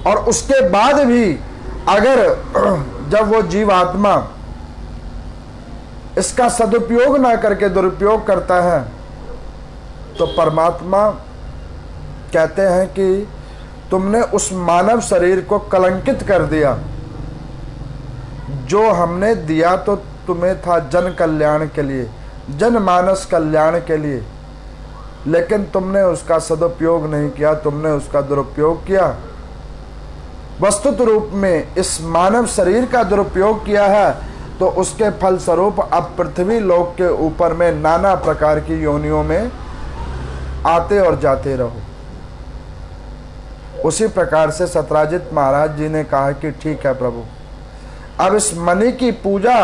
और उसके बाद भी अगर जब वो जीवात्मा इसका सदुपयोग ना करके दुरुपयोग करता है, तो परमात्मा कहते हैं कि तुमने उस मानव शरीर को कलंकित कर दिया। जो हमने दिया तो तुम्हें था जन कल्याण के लिए, जनमानस कल्याण के लिए, लेकिन तुमने उसका सदुपयोग नहीं किया, तुमने उसका दुरुपयोग किया। वस्तुत रूप में इस मानव शरीर का दुरुपयोग किया है, तो उसके फलस्वरूप अब पृथ्वी लोक के ऊपर में नाना प्रकार की योनियों में आते और जाते रहो। उसी प्रकार से सत्राजित महाराज जी ने कहा कि ठीक है प्रभु, अब इस मणि की पूजा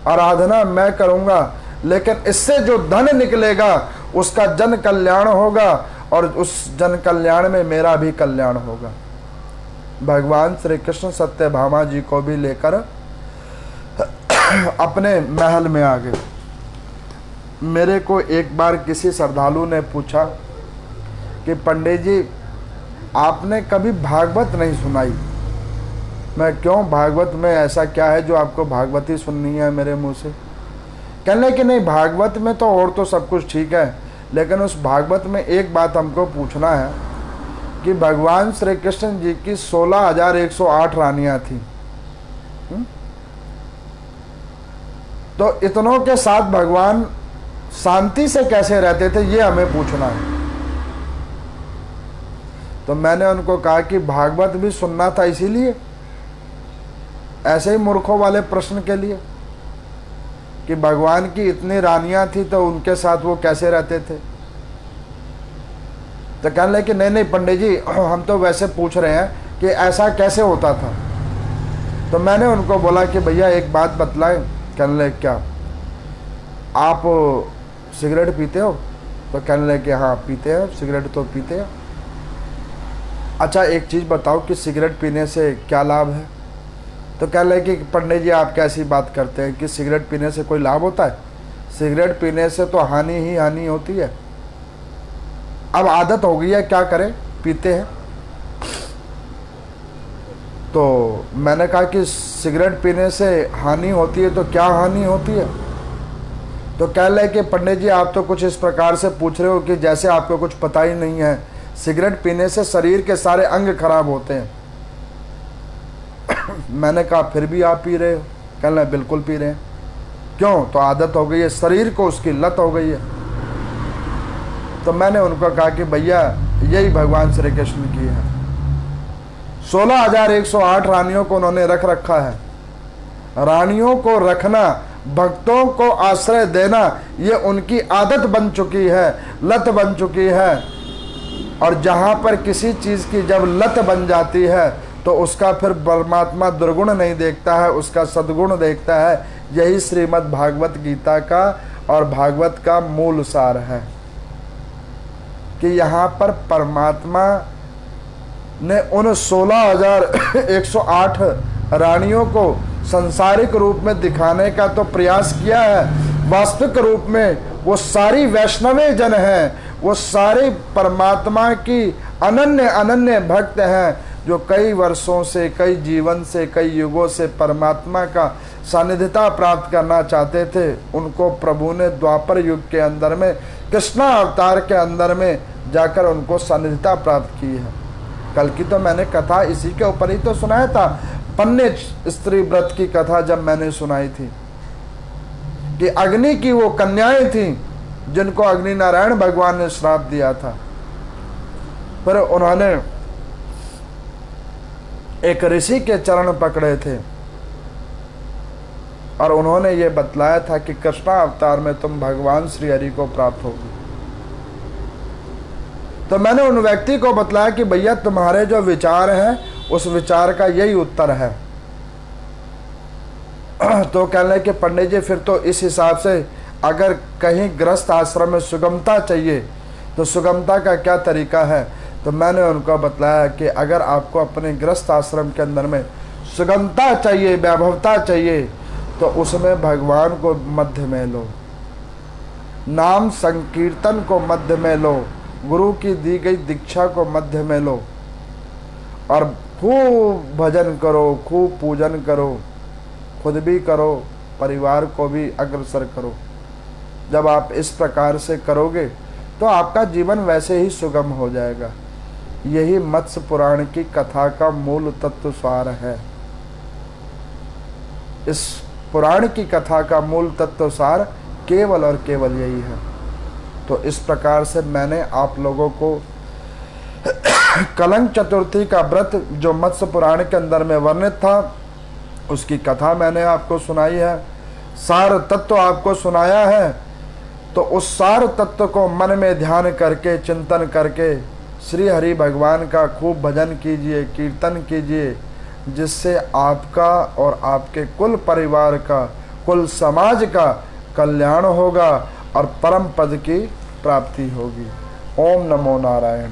आराधना मैं करूंगा, लेकिन इससे जो धन निकलेगा उसका जन कल्याण होगा, और उस जन कल्याण में मेरा भी कल्याण होगा। भगवान श्री कृष्ण सत्यभामा जी को भी लेकर अपने महल में आ गए। मेरे को एक बार किसी श्रद्धालु ने पूछा कि पंडित जी, आपने कभी भागवत नहीं सुनाई। मैं क्यों, भागवत में ऐसा क्या है जो आपको भागवत ही सुननी है मेरे मुंह से? कहने कि नहीं, भागवत में तो और तो सब कुछ ठीक है, लेकिन उस भागवत में एक बात हमको पूछना है कि भगवान श्री कृष्ण जी की 16,108 रानियां थी। तो इतनों के साथ भगवान शांति से कैसे रहते थे, ये हमें पूछना है। तो मैंने उनको कहा कि भागवत भी सुनना था इसीलिए, ऐसे ही मूर्खों वाले प्रश्न के लिए, कि भगवान की इतनी रानियां थी तो उनके साथ वो कैसे रहते थे। तो कहने लगे कि नहीं पंडित जी, हम तो वैसे पूछ रहे हैं कि ऐसा कैसे होता था। तो मैंने उनको बोला कि भैया एक बात बतलाएं। कहने लगे क्या? आप सिगरेट पीते हो? तो कहने लगे कि हाँ पीते हैं, सिगरेट तो पीते हैं। अच्छा एक चीज़ बताओ कि सिगरेट पीने से क्या लाभ है? तो कहने लगे कि पंडित जी आप कैसी बात करते हैं कि सिगरेट पीने से कोई लाभ होता है? सिगरेट पीने से तो हानि ही हानि होती है। अब आदत हो गई है, क्या करें, पीते हैं। तो मैंने कहा कि सिगरेट पीने से हानि होती है, तो क्या हानि होती है? तो कह लगे कि पंडित जी आप तो कुछ इस प्रकार से पूछ रहे हो कि जैसे आपको कुछ पता ही नहीं है। सिगरेट पीने से शरीर के सारे अंग खराब होते हैं। मैंने कहा फिर भी आप पी रहे हो? कहने लगे बिल्कुल पी रहे हैं। क्यों? तो आदत हो गई है, शरीर को उसकी लत हो गई है। तो मैंने उनको कहा कि भैया यही भगवान श्री कृष्ण की है। 16,108 रानियों को उन्होंने रख रखा है। रानियों को रखना, भक्तों को आश्रय देना, ये उनकी आदत बन चुकी है, लत बन चुकी है। और जहाँ पर किसी चीज़ की जब लत बन जाती है तो उसका फिर परमात्मा दुर्गुण नहीं देखता है, उसका सद्गुण देखता है। यही श्रीमद् भागवत गीता का और भागवत का मूल सार है कि यहाँ पर परमात्मा ने उन 16,108 रानियों को संसारिक रूप में दिखाने का तो प्रयास किया है, वास्तविक रूप में वो सारी वैष्णवे जन हैं, वो सारे परमात्मा की अनन्य अनन्य भक्त हैं, जो कई वर्षों से, कई जीवन से, कई युगों से परमात्मा का सानिध्यता प्राप्त करना चाहते थे। उनको प्रभु ने द्वापर युग के अंदर में, कृष्णा अवतार के अंदर में जाकर उनको सानिध्यता प्राप्त की है। कल की तो मैंने कथा इसी के ऊपर ही तो सुनाया था, पन्ने स्त्री व्रत की कथा जब मैंने सुनाई थी कि अग्नि की वो कन्याएं थीं जिनको अग्नि नारायण भगवान ने श्राप दिया था, पर उन्होंने एक ऋषि के चरण पकड़े थे और उन्होंने ये बतलाया था कि कृष्णा अवतार में तुम भगवान श्री हरि को प्राप्त होगी। तो मैंने उन व्यक्ति को बतलाया कि भैया तुम्हारे जो विचार हैं उस विचार का यही उत्तर है। तो कहने कि पंडित जी फिर तो इस हिसाब से अगर कहीं गृहस्थ आश्रम में सुगमता चाहिए तो सुगमता का क्या तरीका है। तो मैंने उनको बतलाया कि अगर आपको अपने गृहस्थ आश्रम के अंदर में सुगमता चाहिए, वैभवता चाहिए, तो उसमें भगवान को मध्य में लो, नाम संकीर्तन को मध्य में लो, गुरु की दी गई दीक्षा को मध्य में लो और खूब भजन करो, खूब पूजन करो, खुद भी करो, परिवार को भी अग्रसर करो। जब आप इस प्रकार से करोगे तो आपका जीवन वैसे ही सुगम हो जाएगा। यही मत्स्य पुराण की कथा का मूल तत्व सार है। इस पुराण की कथा का मूल तत्व सार केवल और केवल यही है। तो इस प्रकार से मैंने आप लोगों को कलंक चतुर्थी का व्रत जो मत्स्य पुराण के अंदर में वर्णित था उसकी कथा मैंने आपको सुनाई है, सार तत्व आपको सुनाया है। तो उस सार तत्व को मन में ध्यान करके, चिंतन करके श्री हरि भगवान का खूब भजन कीजिए, कीर्तन कीजिए, जिससे आपका और आपके कुल परिवार का, कुल समाज का कल्याण होगा और परम पद की प्राप्ति होगी। ओम नमो नारायण।